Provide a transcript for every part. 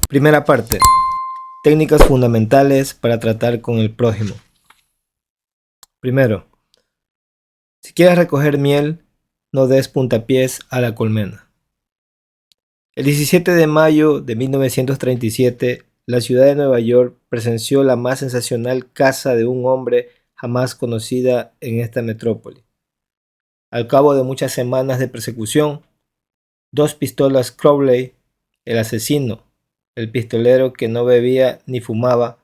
Primera parte. Técnicas fundamentales para tratar con el prójimo. Primero, si quieres recoger miel, no des puntapiés a la colmena. El 17 de mayo de 1937, la ciudad de Nueva York presenció la más sensacional caza de un hombre jamás conocida en esta metrópoli. Al cabo de muchas semanas de persecución, dos pistolas Crowley, el asesino, el pistolero que no bebía ni fumaba,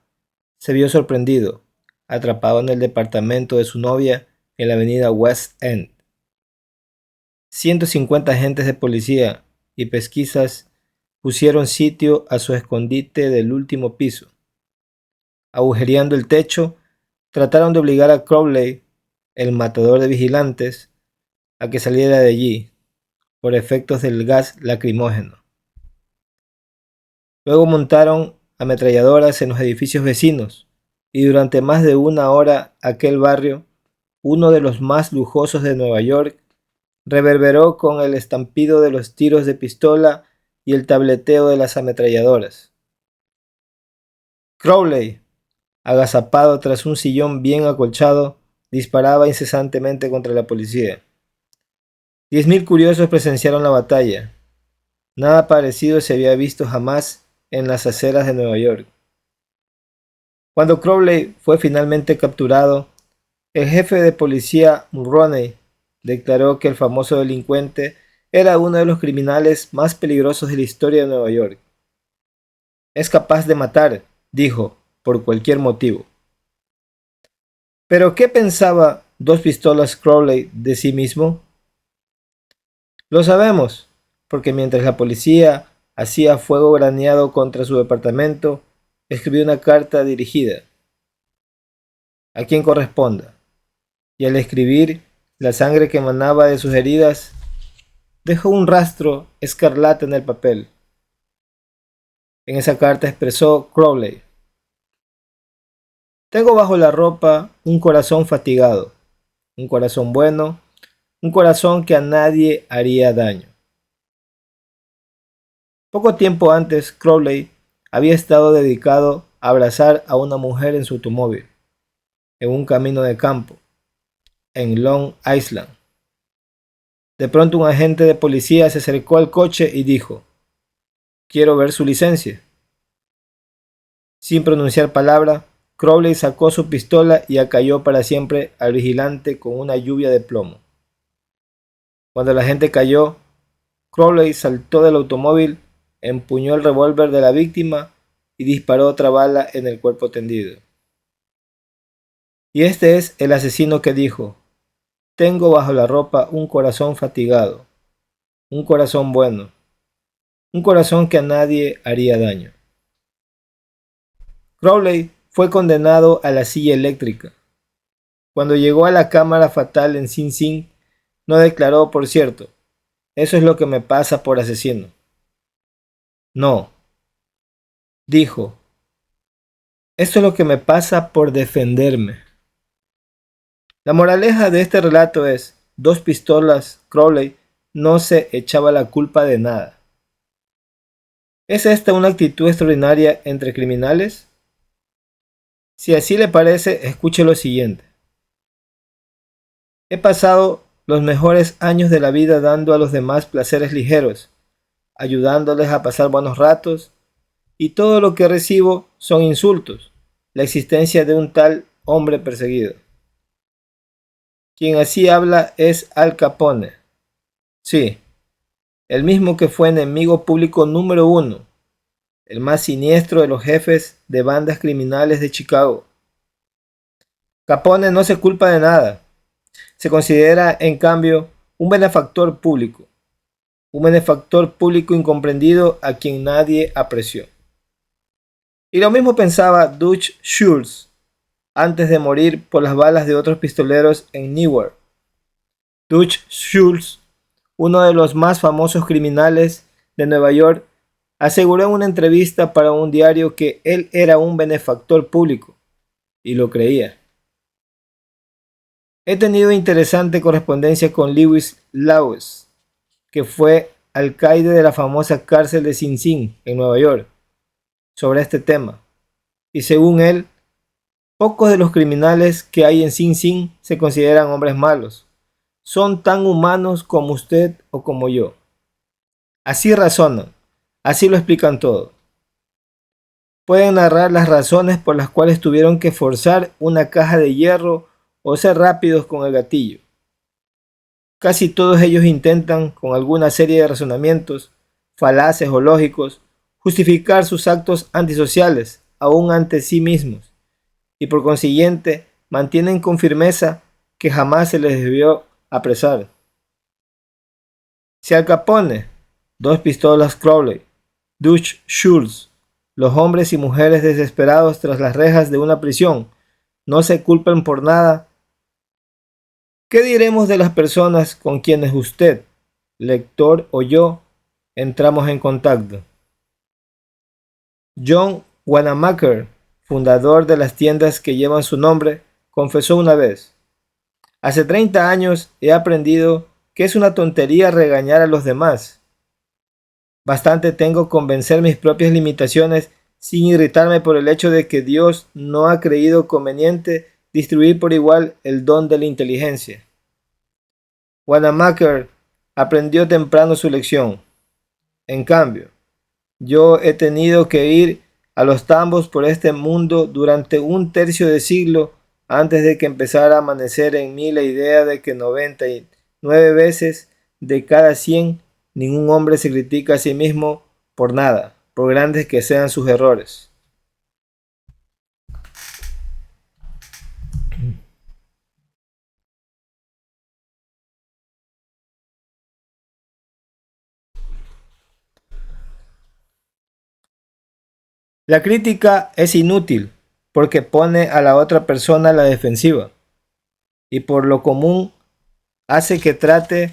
se vio sorprendido, atrapado en el departamento de su novia en la avenida West End. 150 agentes de policía y pesquisas pusieron sitio a su escondite del último piso. Agujereando el techo, trataron de obligar a Crowley, el matador de vigilantes, a que saliera de allí, por efectos del gas lacrimógeno. Luego montaron ametralladoras en los edificios vecinos, y durante más de una hora aquel barrio, uno de los más lujosos de Nueva York, reverberó con el estampido de los tiros de pistola y el tableteo de las ametralladoras. Crowley, agazapado tras un sillón bien acolchado, disparaba incesantemente contra la policía. 10.000 curiosos presenciaron la batalla. Nada parecido se había visto jamás en las aceras de Nueva York. Cuando Crowley fue finalmente capturado, el jefe de policía Mulroney declaró que el famoso delincuente era uno de los criminales más peligrosos de la historia de Nueva York. Es capaz de matar, dijo, por cualquier motivo. ¿Pero qué pensaba Dos Pistolas Crowley de sí mismo? Lo sabemos, porque mientras la policía hacía fuego graneado contra su departamento, escribió una carta dirigida a quien corresponda, y al escribir, la sangre que emanaba de sus heridas dejó un rastro escarlata en el papel. En esa carta expresó Crowley: tengo bajo la ropa un corazón fatigado, un corazón bueno, un corazón que a nadie haría daño. Poco tiempo antes, Crowley había estado dedicado a abrazar a una mujer en su automóvil, en un camino de campo, en Long Island. De pronto un agente de policía se acercó al coche y dijo: quiero ver su licencia. Sin pronunciar palabra, Crowley sacó su pistola y acalló para siempre al vigilante con una lluvia de plomo. Cuando el agente cayó, Crowley saltó del automóvil, empuñó el revólver de la víctima y disparó otra bala en el cuerpo tendido. Y este es el asesino que dijo: tengo bajo la ropa un corazón fatigado, un corazón bueno, un corazón que a nadie haría daño. Crowley fue condenado a la silla eléctrica. Cuando llegó a la cámara fatal en Sing Sing, no declaró, por cierto: eso es lo que me pasa por asesino. No, dijo: esto es lo que me pasa por defenderme. La moraleja de este relato es: Dos Pistolas Crowley no se echaba la culpa de nada. ¿Es esta una actitud extraordinaria entre criminales? Si así le parece, escuche lo siguiente. He pasado los mejores años de la vida dando a los demás placeres ligeros, ayudándoles a pasar buenos ratos, y todo lo que recibo son insultos, la existencia de un tal hombre perseguido. Quien así habla es Al Capone. Sí, el mismo que fue enemigo público número 1, el más siniestro de los jefes de bandas criminales de Chicago. Capone no se culpa de nada. Se considera, en cambio, un benefactor público incomprendido a quien nadie apreció. Y lo mismo pensaba Dutch Schultz antes de morir por las balas de otros pistoleros en Newark. Dutch Schultz, uno de los más famosos criminales de Nueva York, aseguró en una entrevista para un diario que él era un benefactor público, y lo creía. He tenido interesante correspondencia con Lewis Lawes, que fue alcaide de la famosa cárcel de Sing Sing en Nueva York. sobre este tema, y según él, pocos de los criminales que hay en Sing Sing se consideran hombres malos. Son tan humanos como usted o como yo. Así razonan, así lo explican todo. Pueden narrar las razones por las cuales tuvieron que forzar una caja de hierro o ser rápidos con el gatillo. Casi todos ellos intentan, con alguna serie de razonamientos, falaces o lógicos, justificar sus actos antisociales, aún ante sí mismos, y por consiguiente mantienen con firmeza que jamás se les debió apresar. Si Al Capone, Dos Pistolas Crowley, Dutch Schultz, los hombres y mujeres desesperados tras las rejas de una prisión, no se culpan por nada, ¿qué diremos de las personas con quienes usted, lector o yo, entramos en contacto? John Wanamaker, fundador de las tiendas que llevan su nombre, confesó una vez: hace 30 años he aprendido que es una tontería regañar a los demás. Bastante tengo con vencer mis propias limitaciones sin irritarme por el hecho de que Dios no ha creído conveniente distribuir por igual el don de la inteligencia. Wanamaker aprendió temprano su lección. En cambio, yo he tenido que ir a los tambos por este mundo durante un tercio de siglo antes de que empezara a amanecer en mí la idea de que 99 veces de cada 100 ningún hombre se critica a sí mismo por nada, por grandes que sean sus errores. La crítica es inútil porque pone a la otra persona a la defensiva y por lo común hace que trate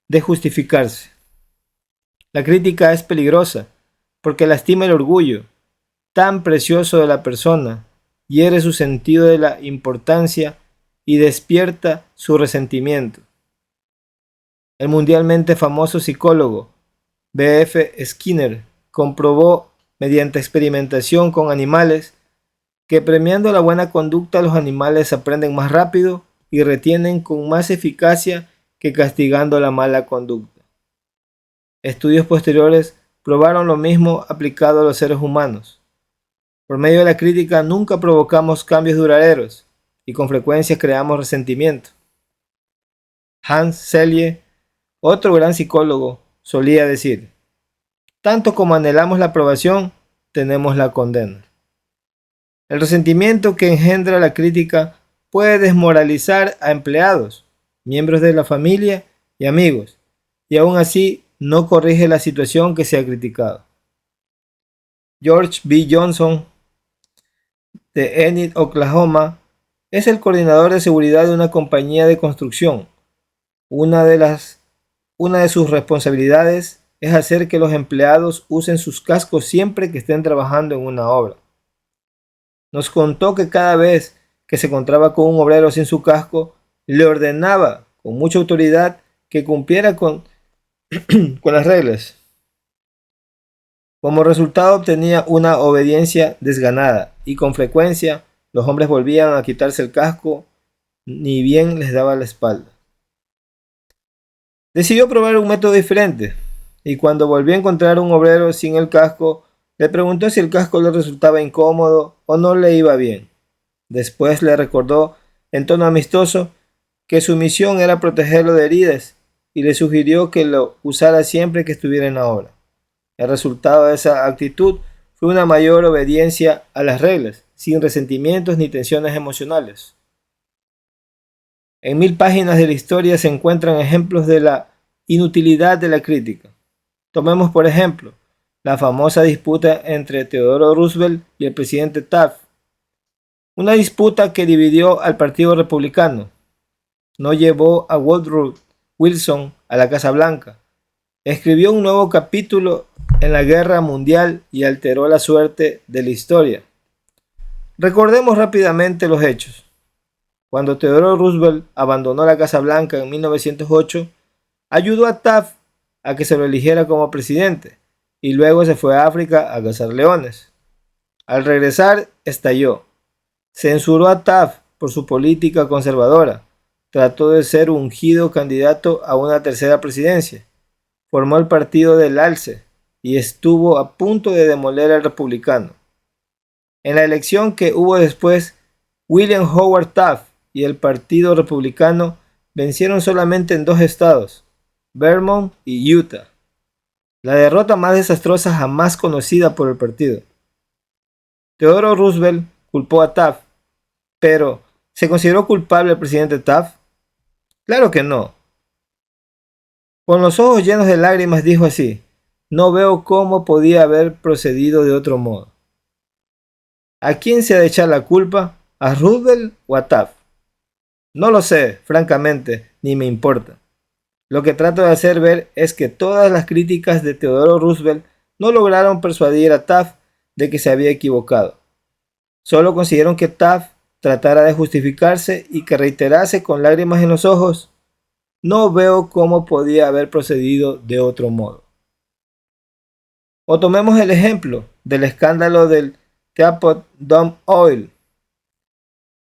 de justificarse. La crítica es peligrosa porque lastima el orgullo tan precioso de la persona, hiere su sentido de la importancia y despierta su resentimiento. El mundialmente famoso psicólogo B.F. Skinner comprobó mediante experimentación con animales que premiando la buena conducta los animales aprenden más rápido y retienen con más eficacia que castigando la mala conducta. Estudios posteriores probaron lo mismo aplicado a los seres humanos. Por medio de la crítica nunca provocamos cambios duraderos y con frecuencia creamos resentimiento. Hans Selye, otro gran psicólogo, solía decir: tanto como anhelamos la aprobación, tenemos la condena. El resentimiento que engendra la crítica puede desmoralizar a empleados, miembros de la familia y amigos, y aún así no corrige la situación que se ha criticado. George B. Johnson, de Enid, Oklahoma, es el coordinador de seguridad de una compañía de construcción. Una de sus responsabilidades es hacer que los empleados usen sus cascos siempre que estén trabajando en una obra. Nos contó que cada vez que se encontraba con un obrero sin su casco, le ordenaba con mucha autoridad que cumpliera con las reglas. Como resultado obtenía una obediencia desganada y con frecuencia los hombres volvían a quitarse el casco ni bien les daba la espalda. Decidió probar un método diferente y cuando volvió a encontrar un obrero sin el casco, le preguntó si el casco le resultaba incómodo o no le iba bien. Después le recordó en tono amistoso que su misión era protegerlo de heridas y le sugirió que lo usara siempre que estuviera en la obra. El resultado de esa actitud fue una mayor obediencia a las reglas, sin resentimientos ni tensiones emocionales. En 1000 páginas de la historia se encuentran ejemplos de la inutilidad de la crítica. Tomemos por ejemplo la famosa disputa entre Theodore Roosevelt y el presidente Taft. Una disputa que dividió al Partido Republicano. No llevó a Woodrow Wilson a la Casa Blanca. Escribió un nuevo capítulo en la Guerra Mundial y alteró la suerte de la historia. Recordemos rápidamente los hechos. Cuando Theodore Roosevelt abandonó la Casa Blanca en 1908, ayudó a Taft a que se lo eligiera como presidente y luego se fue a África a cazar leones. Al regresar, estalló. Censuró a Taft por su política conservadora. Trató de ser ungido candidato a una tercera presidencia. Formó el partido del Alce y estuvo a punto de demoler al republicano. En la elección que hubo después, William Howard Taft y el Partido Republicano vencieron solamente en 2 estados, Vermont y Utah. La derrota más desastrosa jamás conocida por el partido. Theodore Roosevelt culpó a Taft, pero ¿se consideró culpable el presidente Taft? Claro que no. Con los ojos llenos de lágrimas dijo así: no veo cómo podía haber procedido de otro modo. ¿A quién se ha de echar la culpa? ¿A Roosevelt o a Taft? No lo sé, francamente, ni me importa. Lo que trato de hacer ver es que todas las críticas de Theodore Roosevelt no lograron persuadir a Taft de que se había equivocado. Solo consiguieron que Taft tratara de justificarse y que reiterase con lágrimas en los ojos: no veo cómo podía haber procedido de otro modo. O tomemos el ejemplo del escándalo del Teapot Dome Oil.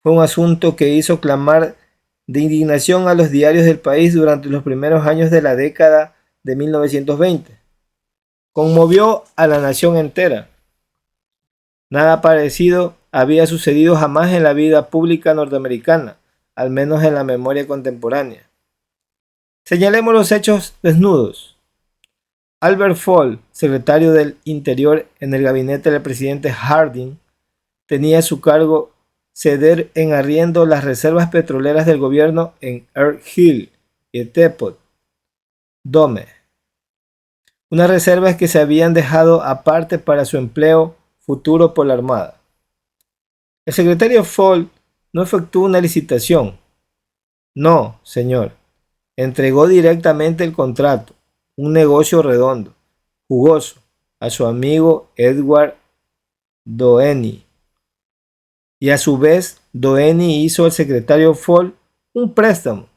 Fue un asunto que hizo clamar de indignación a los diarios del país durante los primeros años de la década de 1920. Conmovió a la nación entera. Nada parecido había sucedido jamás en la vida pública norteamericana, al menos en la memoria contemporánea. Señalemos los hechos desnudos. Albert Fall, secretario del Interior en el gabinete del presidente Harding, tenía a su cargo ceder en arriendo las reservas petroleras del gobierno en Elk Hill y Teapot Dome, unas reservas que se habían dejado aparte para su empleo futuro por la Armada. El secretario Fall no efectuó una licitación. No, señor. Entregó directamente el contrato, un negocio redondo, jugoso, a su amigo Edward Doheny. Y a su vez, Doheny hizo al secretario Fall un préstamo,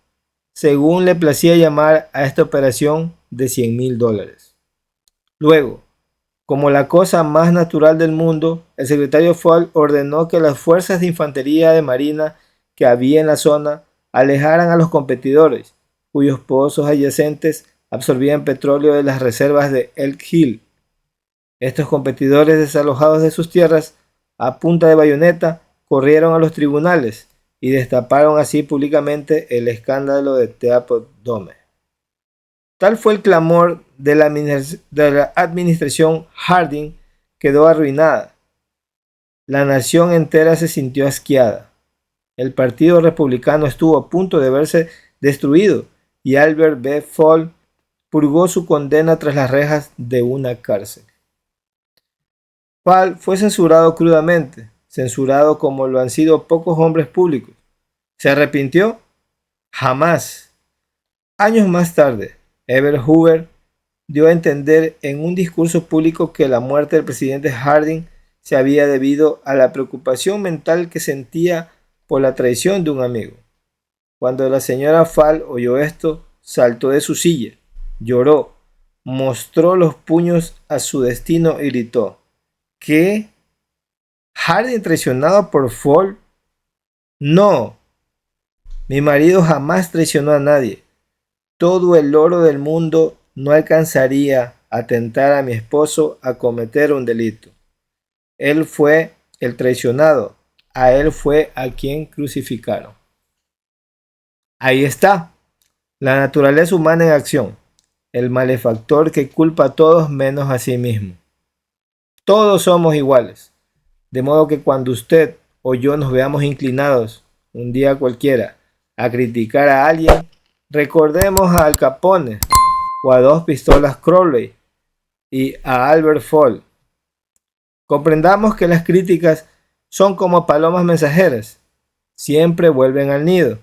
según le placía llamar a esta operación, de $100,000. Luego, como la cosa más natural del mundo, el secretario Fall ordenó que las fuerzas de infantería de marina que había en la zona alejaran a los competidores, cuyos pozos adyacentes absorbían petróleo de las reservas de Elk Hill. Estos competidores, desalojados de sus tierras a punta de bayoneta, corrieron a los tribunales y destaparon así públicamente el escándalo de Teapot Dome. Tal fue el clamor de la administración Harding, quedó arruinada. La nación entera se sintió asqueada. El Partido Republicano estuvo a punto de verse destruido y Albert B. Fall purgó su condena tras las rejas de una cárcel. Fall fue censurado crudamente, censurado como lo han sido pocos hombres públicos. ¿Se arrepintió? Jamás. Años más tarde, Herbert Hoover dio a entender en un discurso público que la muerte del presidente Harding se había debido a la preocupación mental que sentía por la traición de un amigo. Cuando la señora Fall oyó esto, saltó de su silla, lloró, mostró los puños a su destino y gritó: ¿qué? ¿Harding traicionado por Fall? No, mi marido jamás traicionó a nadie. Todo el oro del mundo no alcanzaría a tentar a mi esposo a cometer un delito. Él fue el traicionado, a él fue a quien crucificaron. Ahí está, la naturaleza humana en acción, el malefactor que culpa a todos menos a sí mismo. Todos somos iguales, de modo que cuando usted o yo nos veamos inclinados un día cualquiera a criticar a alguien, recordemos a Al Capone o a Dos Pistolas Crowley y a Albert Fall. Comprendamos que las críticas son como palomas mensajeras, siempre vuelven al nido.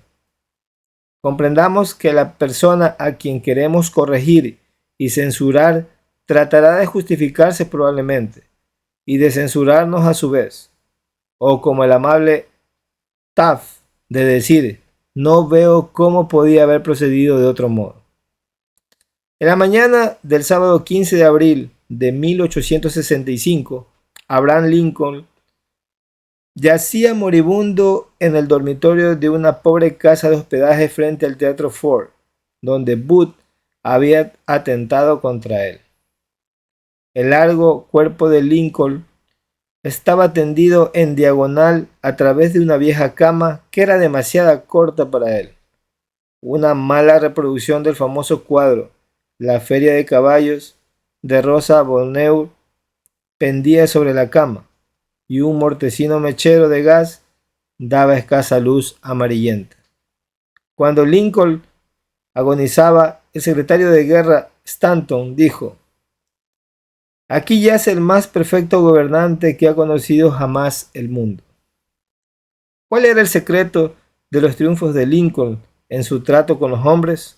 Comprendamos que la persona a quien queremos corregir y censurar tratará de justificarse probablemente y de censurarnos a su vez, o como el amable Taft, de decir: no veo cómo podía haber procedido de otro modo. En la mañana del sábado 15 de abril de 1865, Abraham Lincoln Yacía moribundo en el dormitorio de una pobre casa de hospedaje frente al Teatro Ford, donde Booth había atentado contra él. El largo cuerpo de Lincoln estaba tendido en diagonal a través de una vieja cama que era demasiado corta para él. Una mala reproducción del famoso cuadro La Feria de Caballos de Rosa Bonheur pendía sobre la cama, y un mortecino mechero de gas daba escasa luz amarillenta. Cuando Lincoln agonizaba, el secretario de guerra Stanton dijo: «Aquí yace el más perfecto gobernante que ha conocido jamás el mundo». ¿Cuál era el secreto de los triunfos de Lincoln en su trato con los hombres?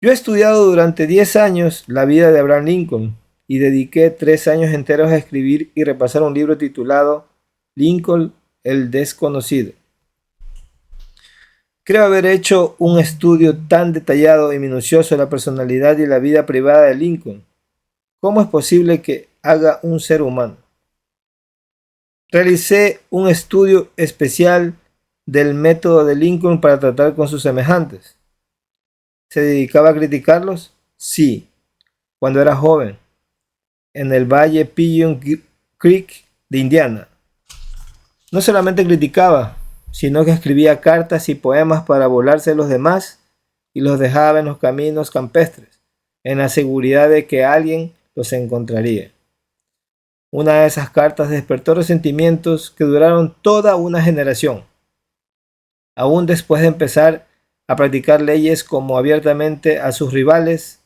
Yo he estudiado durante 10 años la vida de Abraham Lincoln y dediqué 3 años enteros a escribir y repasar un libro titulado Lincoln el Desconocido. Creo haber hecho un estudio tan detallado y minucioso de la personalidad y la vida privada de Lincoln. ¿Cómo es posible que haga un ser humano? Realicé un estudio especial del método de Lincoln para tratar con sus semejantes. ¿Se dedicaba a criticarlos? Sí, cuando era joven, en el valle Pigeon Creek de Indiana. No solamente criticaba, sino que escribía cartas y poemas para burlarse de los demás y los dejaba en los caminos campestres, en la seguridad de que alguien los encontraría. Una de esas cartas despertó resentimientos que duraron toda una generación. Aún después de empezar a practicar leyes como abiertamente a sus rivales,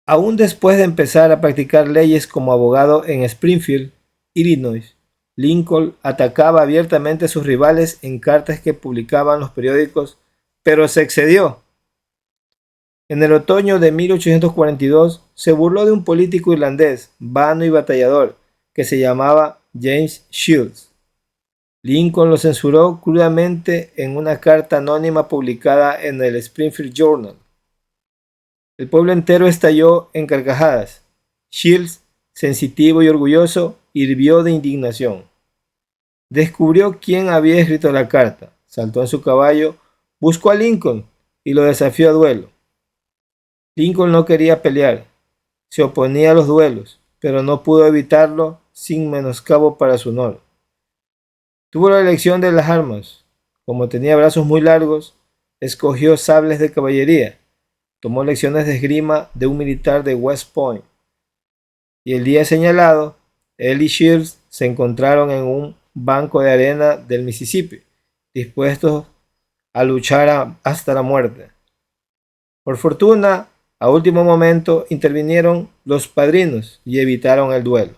aún después de empezar a practicar leyes como abogado en Springfield, Illinois, Lincoln atacaba abiertamente a sus rivales en cartas que publicaban los periódicos, pero se excedió. En el otoño de 1842 se burló de un político irlandés, vano y batallador, que se llamaba James Shields. Lincoln lo censuró crudamente en una carta anónima publicada en el Springfield Journal. El pueblo entero estalló en carcajadas. Shields, sensitivo y orgulloso, hirvió de indignación. Descubrió quién había escrito la carta, saltó en su caballo, buscó a Lincoln y lo desafió a duelo. Lincoln no quería pelear, se oponía a los duelos, pero no pudo evitarlo sin menoscabo para su honor. Tuvo la elección de las armas. Como tenía brazos muy largos, escogió sables de caballería. Tomó lecciones de esgrima de un militar de West Point. Y el día señalado, él y Shields se encontraron en un banco de arena del Mississippi, dispuestos a luchar hasta la muerte. Por fortuna, a último momento intervinieron los padrinos y evitaron el duelo.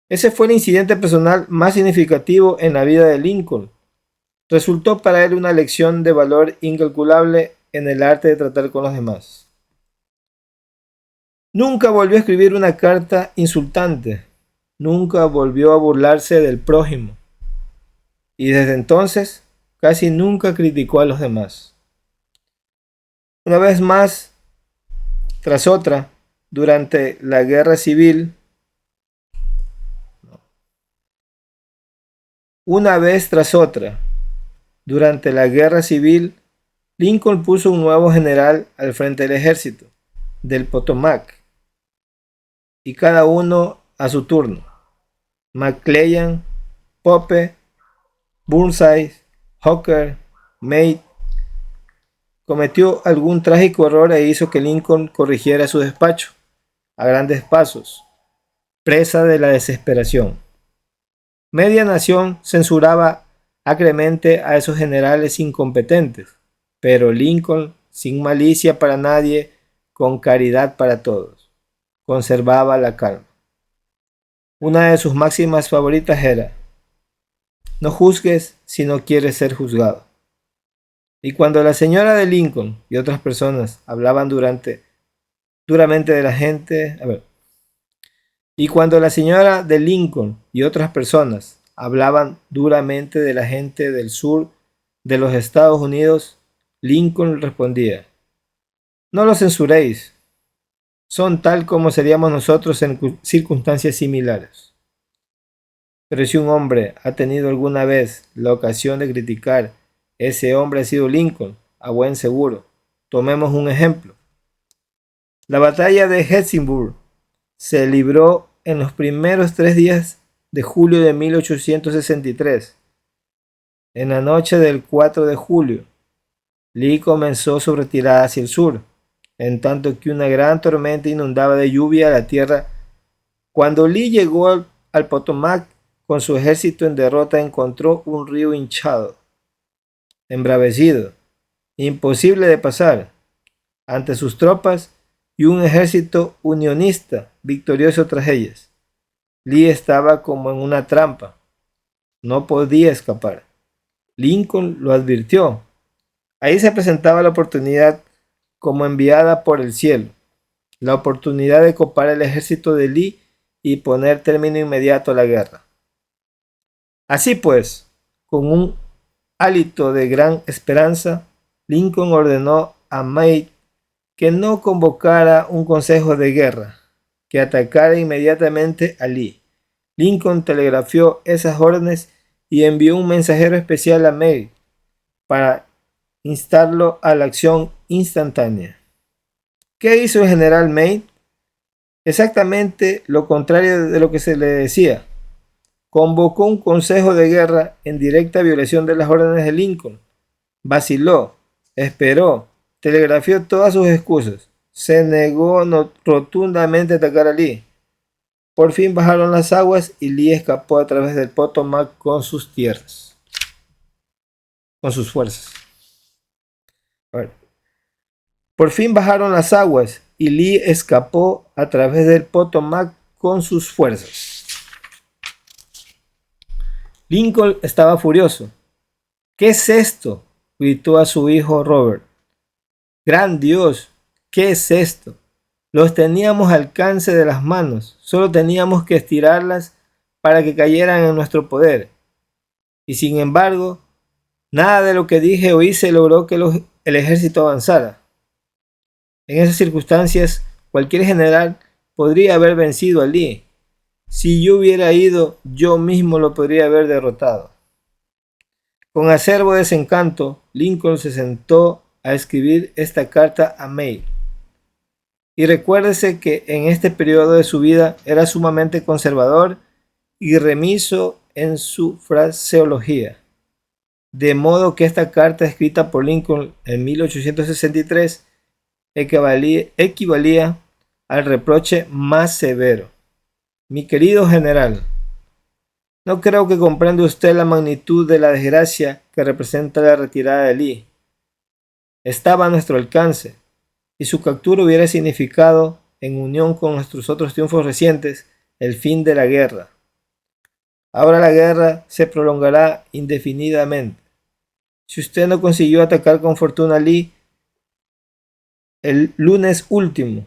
Ese fue el incidente personal más significativo en la vida de Lincoln. Resultó para él una lección de valor incalculable en el arte de tratar con los demás. Nunca volvió a escribir una carta insultante, nunca volvió a burlarse del prójimo, y desde entonces casi nunca criticó a los demás. Una vez más, tras otra, durante la guerra civil, una vez tras otra, durante la guerra civil, Lincoln puso un nuevo general al frente del ejército, del Potomac, y cada uno a su turno. McClellan, Pope, Burnside, Hooker, Meade, cometió algún trágico error e hizo que Lincoln corrigiera su despacho, a grandes pasos, presa de la desesperación. Media nación censuraba acremente a esos generales incompetentes, pero Lincoln, sin malicia para nadie, con caridad para todos, conservaba la calma. Una de sus máximas favoritas era: no juzgues si no quieres ser juzgado. Y cuando la señora de Lincoln y otras personas hablaban duramente de la gente, y cuando la señora de Lincoln y otras personas hablaban duramente de la gente del sur de los Estados Unidos, Lincoln respondía: no lo censuréis, son tal como seríamos nosotros en circunstancias similares. Pero si un hombre ha tenido alguna vez la ocasión de criticar, ese hombre ha sido Lincoln, a buen seguro. Tomemos un ejemplo. La batalla de Gettysburg se libró en los primeros 3 días de julio de 1863. En la noche del 4 de julio, Lee comenzó su retirada hacia el sur, en tanto que una gran tormenta inundaba de lluvia la tierra. Cuando Lee llegó al Potomac con su ejército en derrota, encontró un río hinchado, embravecido, imposible de pasar, ante sus tropas y un ejército unionista victorioso tras ellas. Lee estaba como en una trampa, no podía escapar. Lincoln lo advirtió. Ahí se presentaba la oportunidad como enviada por el cielo, la oportunidad de copar el ejército de Lee y poner término inmediato a la guerra. Así pues, con un hálito de gran esperanza, Lincoln ordenó a Meade que no convocara un consejo de guerra, que atacara inmediatamente a Lee. Lincoln telegrafió esas órdenes y envió un mensajero especial a Meade para instarlo a la acción instantánea. ¿Qué hizo el general Meade? Exactamente lo contrario de lo que se le decía. Convocó un consejo de guerra en directa violación de las órdenes de Lincoln. Vaciló, esperó, telegrafió todas sus excusas. Se negó rotundamente a atacar a Lee. Por fin bajaron las aguas y Lee escapó a través del Potomac con sus tierras, con sus fuerzas. Por fin bajaron las aguas y Lee escapó a través del Potomac con sus fuerzas. Lincoln estaba furioso. ¿Qué es esto?, gritó a su hijo Robert. ¡Gran Dios! ¿Qué es esto? Los teníamos al alcance de las manos, solo teníamos que estirarlas para que cayeran en nuestro poder. Y sin embargo, nada de lo que dije o hice logró que el ejército avanzara. En esas circunstancias, cualquier general podría haber vencido a Lee. Si yo hubiera ido, yo mismo lo podría haber derrotado. Con acerbo desencanto, Lincoln se sentó a escribir esta carta a Meade. Y recuérdese que en este periodo de su vida era sumamente conservador y remiso en su fraseología. De modo que esta carta escrita por Lincoln en 1863 equivalía al reproche más severo. Mi querido general, no creo que comprenda usted la magnitud de la desgracia que representa la retirada de Lee. Estaba a nuestro alcance, y su captura hubiera significado, en unión con nuestros otros triunfos recientes, el fin de la guerra. Ahora la guerra se prolongará indefinidamente. Si usted no consiguió atacar con fortuna a Lee el lunes último,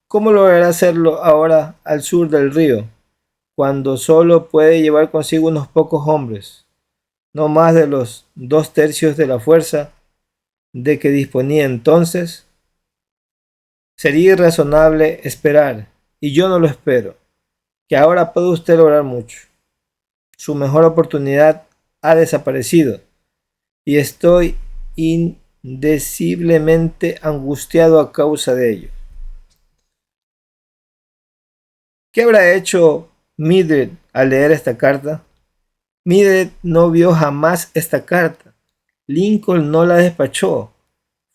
¿cómo logrará hacerlo ahora al sur del río, cuando solo puede llevar consigo unos pocos hombres, no más de los 2/3 de la fuerza de que disponía entonces? Sería irrazonable esperar, y yo no lo espero, que ahora pueda usted lograr mucho. Su mejor oportunidad ha desaparecido, y estoy indeciblemente angustiado a causa de ello. ¿Qué habrá hecho Mildred al leer esta carta? Mildred no vio jamás esta carta. Lincoln no la despachó.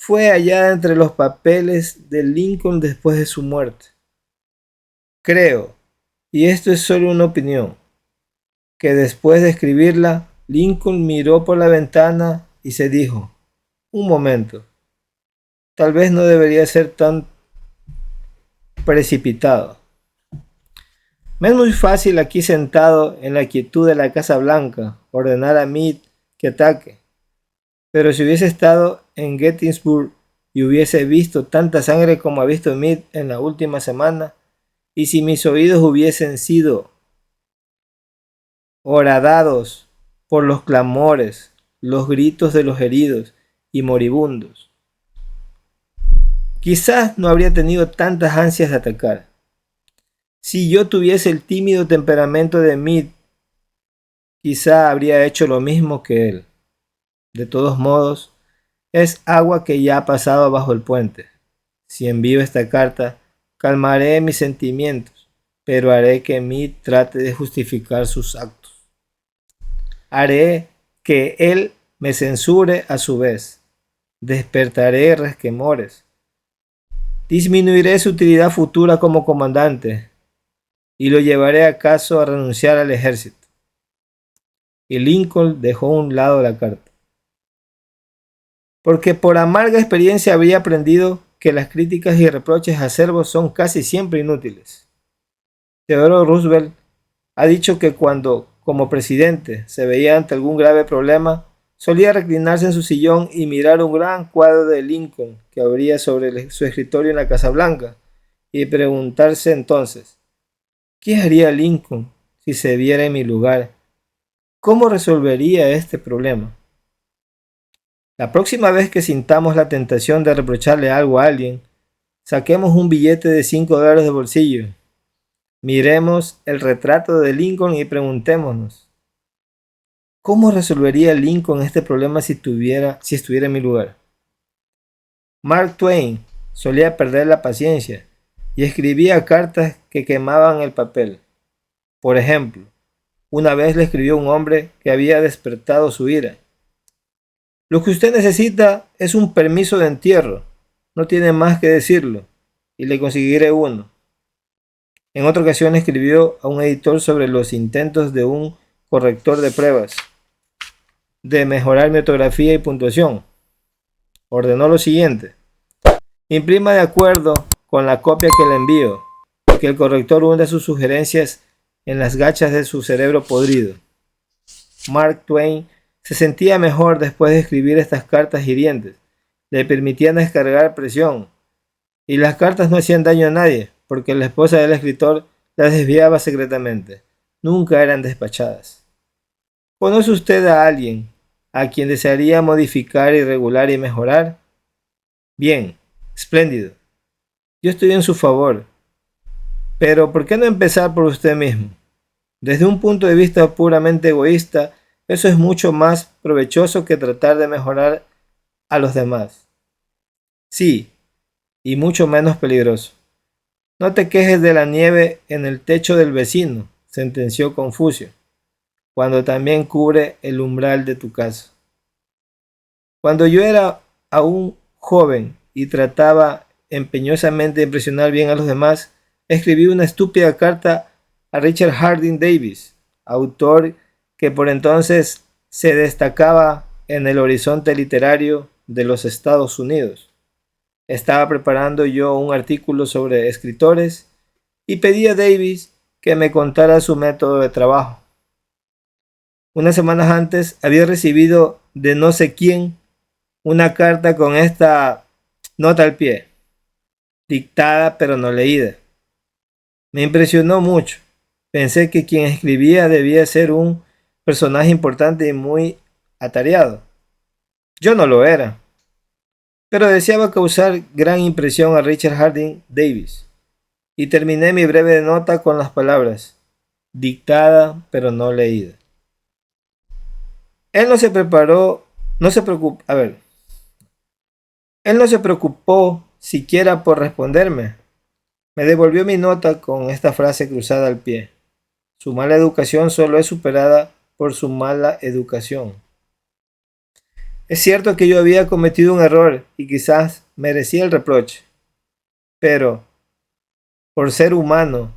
Fue hallada entre los papeles de Lincoln después de su muerte. Creo, y esto es solo una opinión, que después de escribirla, Lincoln miró por la ventana y se dijo: un momento, tal vez no debería ser tan precipitado. Me es muy fácil aquí sentado en la quietud de la Casa Blanca ordenar a Meade que ataque, pero si hubiese estado en Gettysburg y hubiese visto tanta sangre como ha visto Meade en la última semana, y si mis oídos hubiesen sido horadados por los clamores, los gritos de los heridos y moribundos, quizás no habría tenido tantas ansias de atacar. Si yo tuviese el tímido temperamento de Meade, quizá habría hecho lo mismo que él. De todos modos, es agua que ya ha pasado bajo el puente. Si envío esta carta, calmaré mis sentimientos, pero haré que Meade trate de justificar sus actos. Haré que él me censure a su vez. Despertaré resquemores. Disminuiré su utilidad futura como comandante y lo llevaré acaso a renunciar al ejército. Y Lincoln dejó a un lado la carta. Porque por amarga experiencia había aprendido que las críticas y reproches acerbos son casi siempre inútiles. Theodore Roosevelt ha dicho que cuando, como presidente, se veía ante algún grave problema, solía reclinarse en su sillón y mirar un gran cuadro de Lincoln que abría sobre su escritorio en la Casa Blanca y preguntarse entonces, ¿qué haría Lincoln si se viera en mi lugar? ¿Cómo resolvería este problema? La próxima vez que sintamos la tentación de reprocharle algo a alguien, saquemos un billete de $5 de bolsillo. Miremos el retrato de Lincoln y preguntémonos, ¿cómo resolvería Lincoln este problema si estuviera en mi lugar? Mark Twain solía perder la paciencia y escribía cartas que quemaban el papel. Por ejemplo, una vez le escribió un hombre que había despertado su ira. Lo que usted necesita es un permiso de entierro. No tiene más que decirlo, y le conseguiré uno. En otra ocasión escribió a un editor sobre los intentos de un corrector de pruebas de mejorar mi ortografía y puntuación. Ordenó lo siguiente: imprima de acuerdo con la copia que le envío, y que el corrector hunda sus sugerencias en las gachas de su cerebro podrido. Mark Twain se sentía mejor después de escribir estas cartas hirientes. Le permitían descargar presión, y las cartas no hacían daño a nadie, porque la esposa del escritor las desviaba secretamente. Nunca eran despachadas. ¿Conoce usted a alguien a quien desearía modificar y regular y mejorar? Bien, espléndido. Yo estoy en su favor. Pero ¿por qué no empezar por usted mismo? Desde un punto de vista puramente egoísta, eso es mucho más provechoso que tratar de mejorar a los demás. Sí, y mucho menos peligroso. No te quejes de la nieve en el techo del vecino, sentenció Confucio, cuando también cubre el umbral de tu casa. Cuando yo era aún joven y trataba empeñosamente de impresionar bien a los demás, escribí una estúpida carta a Richard Harding Davis, autor que por entonces se destacaba en el horizonte literario de los Estados Unidos. Estaba preparando yo un artículo sobre escritores y pedí a Davis que me contara su método de trabajo. Unas semanas antes había recibido de no sé quién una carta con esta nota al pie, dictada pero no leída. Me impresionó mucho. Pensé que quien escribía debía ser un personaje importante y muy atareado. Yo no lo era, pero deseaba causar gran impresión a Richard Harding Davis, y terminé mi breve nota con las palabras, dictada pero no leída. Él no se preparó, no se preocupó, él no se preocupó siquiera por responderme. Me devolvió mi nota con esta frase cruzada al pie. Su mala educación solo es superada por su mala educación. Es cierto que yo había cometido un error y quizás merecía el reproche, pero por ser humano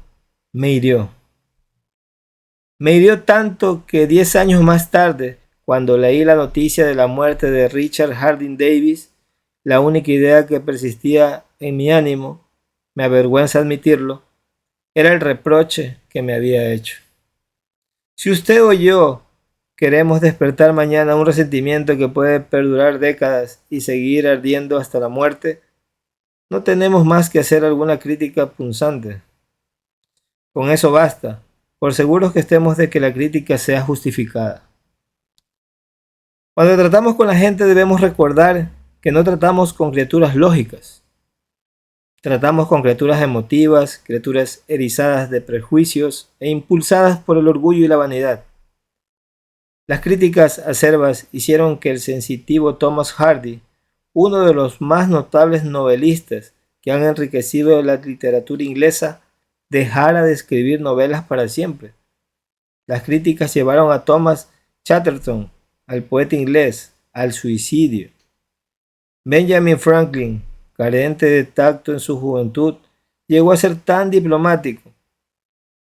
me hirió. Me hirió tanto que 10 años más tarde, cuando leí la noticia de la muerte de Richard Harding Davis, la única idea que persistía en mi ánimo, me avergüenza admitirlo, era el reproche que me había hecho. Si usted o yo queremos despertar mañana un resentimiento que puede perdurar décadas y seguir ardiendo hasta la muerte, no tenemos más que hacer alguna crítica punzante. Con eso basta, por seguros que estemos de que la crítica sea justificada. Cuando tratamos con la gente debemos recordar que no tratamos con criaturas lógicas. Tratamos con criaturas emotivas, criaturas erizadas de prejuicios e impulsadas por el orgullo y la vanidad. Las críticas acerbas hicieron que el sensitivo Thomas Hardy, uno de los más notables novelistas que han enriquecido la literatura inglesa, dejara de escribir novelas para siempre. Las críticas llevaron a Thomas Chatterton, al poeta inglés, al suicidio. Benjamin Franklin, carente de tacto en su juventud, llegó a ser tan diplomático,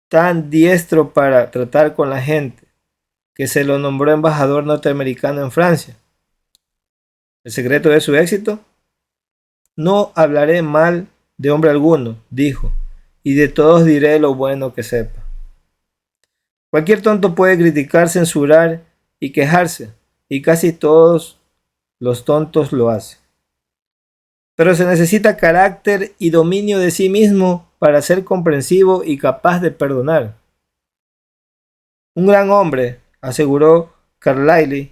tan diestro para tratar con la gente, que se lo nombró embajador norteamericano en Francia. ¿El secreto de su éxito? No hablaré mal de hombre alguno, dijo, y de todos diré lo bueno que sepa. Cualquier tonto puede criticar, censurar y quejarse, y casi todos los tontos lo hacen. Pero se necesita carácter y dominio de sí mismo para ser comprensivo y capaz de perdonar. Un gran hombre, aseguró Carlyle,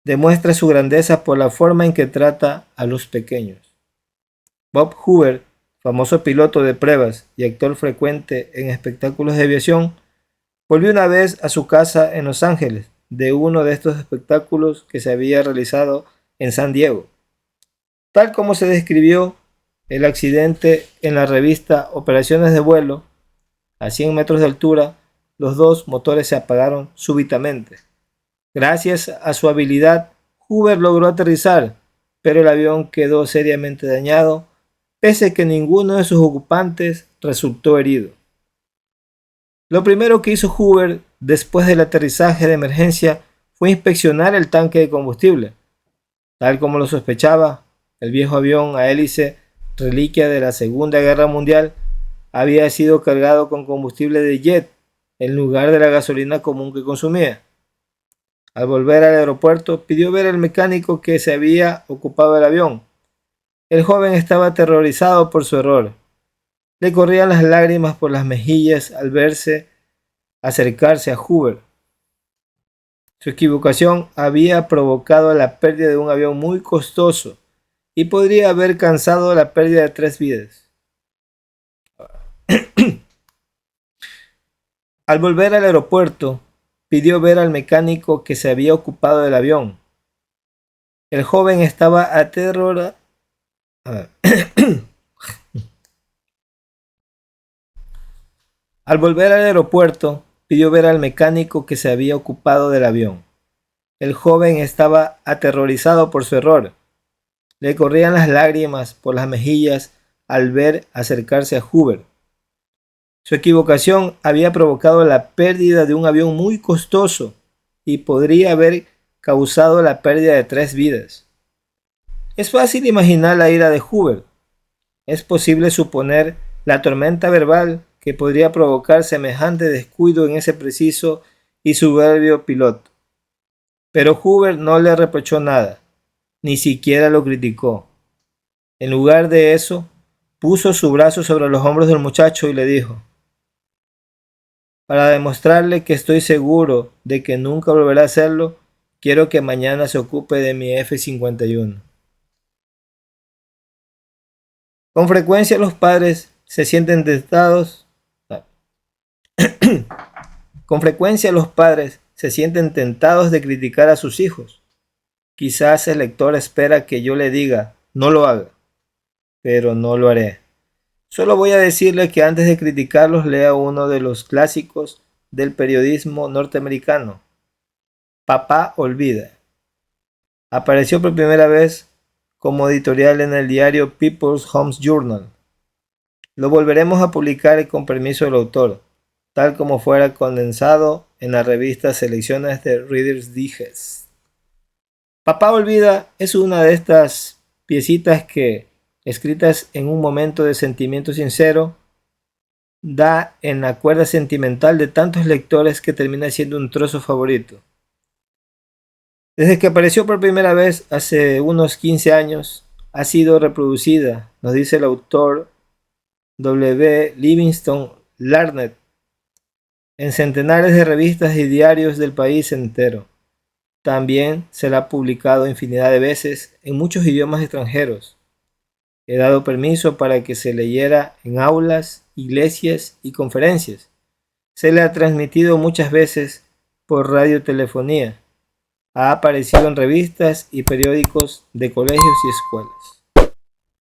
demuestra su grandeza por la forma en que trata a los pequeños. Bob Hoover, famoso piloto de pruebas y actor frecuente en espectáculos de aviación, volvió una vez a su casa en Los Ángeles de uno de estos espectáculos que se había realizado en San Diego. Tal como se describió el accidente en la revista Operaciones de vuelo, a 100 metros de altura, los dos motores se apagaron súbitamente. Gracias a su habilidad, Hoover logró aterrizar, pero el avión quedó seriamente dañado, pese a que ninguno de sus ocupantes resultó herido. Lo primero que hizo Hoover después del aterrizaje de emergencia fue inspeccionar el tanque de combustible. Tal como lo sospechaba, el viejo avión a hélice, reliquia de la Segunda Guerra Mundial, había sido cargado con combustible de jet en lugar de la gasolina común que consumía. Al volver al aeropuerto, pidió ver al mecánico que se había ocupado del avión. El joven estaba aterrorizado por su error. Le corrían las lágrimas por las mejillas al verse acercarse a Hoover. Su equivocación había provocado la pérdida de un avión muy costoso y podría haber causado la pérdida de 3 vidas. Al volver al aeropuerto, pidió ver al mecánico que se había ocupado del avión. El joven estaba aterrorizado. Al volver al aeropuerto, pidió ver al mecánico que se había ocupado del avión. El joven estaba aterrorizado por su error. Le corrían las lágrimas por las mejillas al ver acercarse a Hoover. Su equivocación había provocado la pérdida de un avión muy costoso y podría haber causado la pérdida de 3 vidas. Es fácil imaginar la ira de Hoover. Es posible suponer la tormenta verbal que podría provocar semejante descuido en ese preciso y soberbio piloto. Pero Hoover no le reprochó nada, ni siquiera lo criticó. En lugar de eso, puso su brazo sobre los hombros del muchacho y le dijo: para demostrarle que estoy seguro de que nunca volverá a hacerlo, quiero que mañana se ocupe de mi F-51. Con frecuencia los padres se sienten tentados. Con frecuencia los padres se sienten tentados de criticar a sus hijos. Quizás el lector espera que yo le diga, no lo haga, pero no lo haré. Solo voy a decirle que antes de criticarlos lea uno de los clásicos del periodismo norteamericano, Papá olvida. Apareció por primera vez como editorial en el diario People's Home Journal. Lo volveremos a publicar con permiso del autor, tal como fuera condensado en la revista Selecciones de Reader's Digest. Papá olvida es una de estas piecitas que, escritas en un momento de sentimiento sincero, da en la cuerda sentimental de tantos lectores que termina siendo un trozo favorito. Desde que apareció por primera vez hace unos 15 años, ha sido reproducida, nos dice el autor W. Livingston Larned, en centenares de revistas y diarios del país entero. También se la ha publicado infinidad de veces en muchos idiomas extranjeros. He dado permiso para que se leyera en aulas, iglesias y conferencias. Se le ha transmitido muchas veces por radiotelefonía. Ha aparecido en revistas y periódicos de colegios y escuelas.